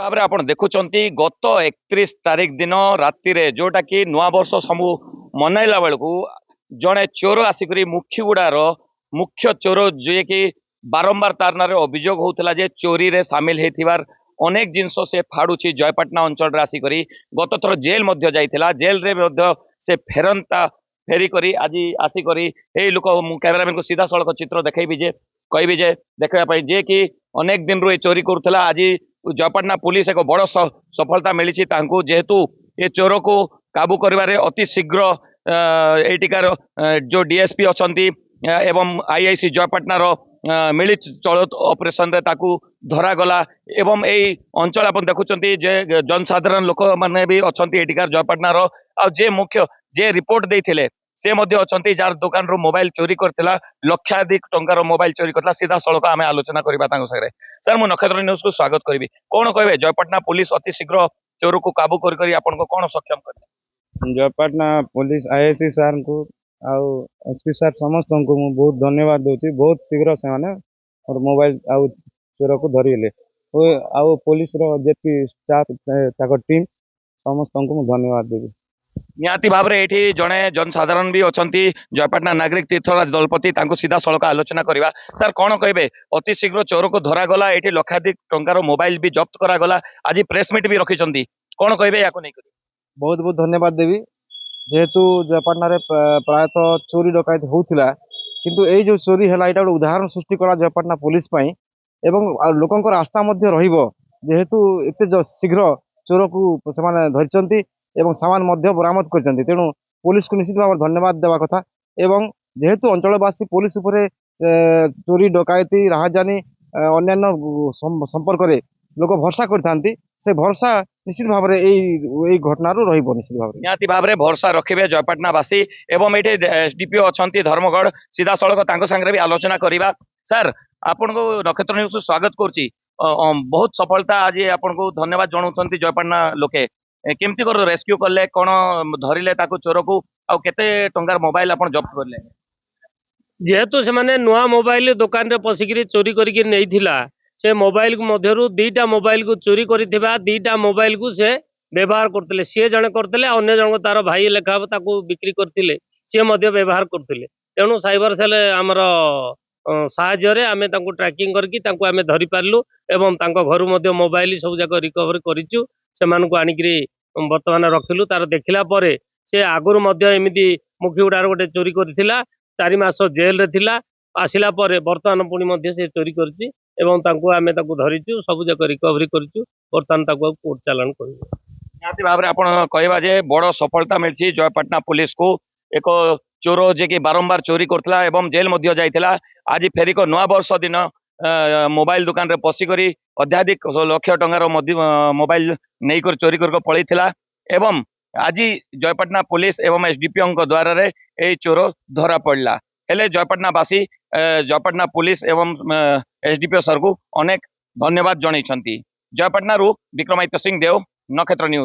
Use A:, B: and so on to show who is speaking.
A: भाव में आप देखुं गत 31 तारीख दिन राति जोटा कि नुआ वर्ष सबू मनइला बेलू जड़े चोर आसिक मुखीगुड़ार मुख्य चोर जे कि बारंबार तार ना अभियोग होता जे चोरी रे सामिल होथिबार अनेक जिनस से फाड़ुची जयपाटना अंचल आसिक गत थर जेल जाइथिला जेल रे से फेरंता फेरिक आज आसिक लोक कैमेरामैन को सीधा सड़क चित्र देखी जे कहबी जे देखा जे कि अनेक दिन रू चोरी करूला आज जयपाटना पुलिस एक बड़ सफलता मिली जेहेतु ये चोर को काबू करिबारे अति शीघ्र एटिकार जो डीएसपी अच्छा एवं आईआईसी जयपाटनार मिलित चलित ऑपरेशन रे ताकू धरा गला एवं यही अंचल आप देखुं जे जनसाधारण लोक मैंने भी अच्छा एटिकार जयपाटनार आ जे मुख्य जे रिपोर्ट देते से अच्छा जार दुकान रू मोबाइल चोरी करथिला लक्षाधिक टंकार मोबाइल चोरी करथिला सीधा सड़क आम आलोचना करबा तांको सागरे सर मु नक्षत्र न्यूज को स्वागत करी कौन कहबे जयपाटना पुलिस अति शीघ्र चोर को काबू करी आपन को कौन सक्षम कर
B: जयपाटना पुलिस आईएससी सार को आउ एसपी सार समस्त को मु बहुत धन्यवाद दूची बहुत शीघ्र से माने और मोबाइल आउ चोर को धरिले आउ पुलिस रो जेती स्टाफ ताको टीम समस्त को मु धन्यवाद देबी
A: निहाती भाव में ये जड़े जनसाधारण भी अच्छा जयपाटना नागरिक तीर्थराज दलपति सीधा सड़क आलोचना करवा सर कौन कहबे अति शीघ्र चोर को धरागला ये लक्षाधिक टंकार मोबाइल भी जब्त करागला आज प्रेसमिट भी रखी कौन कहबे या
B: बहुत बहुत धन्यवाद देवी जेहेतु जयपाटना प्रायतः चोरी डकायत होता किंतु यही जो चोरी है यहाँ गोटे उदाहरण सृष्टि कला जयपाटना पुलिस एवं लोकंर आस्था जेहेतु एत शीघ्र चोर को से धरी एवं सामान बरामद कर तेणु पुलिस को निश्चित भाव धन्यवाद देवा कथा एवं जेहेतु अंचलवासी पुलिस उपरे चोरी डकायती राहजानी अन्यान्य संपर्क में लोक भरसा करते से भरसा निश्चित भाव में घटना निश्चित भाव
A: निहाती भाव में भरसा रखिए जयपाटनावासी एवं ये एसडीपीओ अच्छा धर्मगढ़ सीधा सड़क सांगे भी आलोचना करवा सर आपन को नक्षत्र न्यूज को स्वागत करुच्ची बहुत सफलता आज आपन को धन्यवाद जनाऊँ जयपाटना लोके केमती कर रेस्क्यू कले कौन धरिले चोर को आते टंकार मोबाइल आप जब्त करले
C: जेहेतु से माने नुआ मोबाइल दुकान रे पसिकी चोरी करके नहीं से मोबाइल मध्यरु दीटा मोबाइल को चोरी करिथिबा दीटा मोबाइल को से व्यवहार करते सी जड़े करते अन्य जन तार भाई लेखा बिक्री करते सी व्यवहार करते तेणु साइबर सेल आमर साहाय्य आम ट्रैकिंग करके आम धरी पार्लु एवं घर मोबाइल सब जाक रिकवर करूँ से आणिक बर्तमान रखिलु तार देखला परे से आगुरी एमती मुखीगुड़ार गोटे चोरी करथिला 4 मास जेल रे थिला आसिला परे बर्तमान पुणी से चोरी करछि एवं आमे धरिचु सब जाक रिकवरी करूँ बर्तमान कोर्ट चालान कर
A: निहाती भाव में आप कहवा जे बड़ सफलता मिली जयपाटना पुलिस को एक चोर जे कि बारंबार चोरी करथिला एवं जेल जाइथिला आज फेरिक नुआ वर्ष दिन मोबाइल दुकान रे पशिकरी अत्याधिक लक्ष टंकार मोबाइल नहीं कर चोरी कर पलि एवं आज जयपाटना पुलिस एवं एसडीपीओ द्वारा रे ए चोर धरा पड़ला हेले जयपाटनावासी जयपाटना पुलिस एवं एसडीपीओ सर को अनेक धन्यवाद जनइछंती जयपाटना विक्रमादित्य सिंह देव नक्षत्र न्यूज।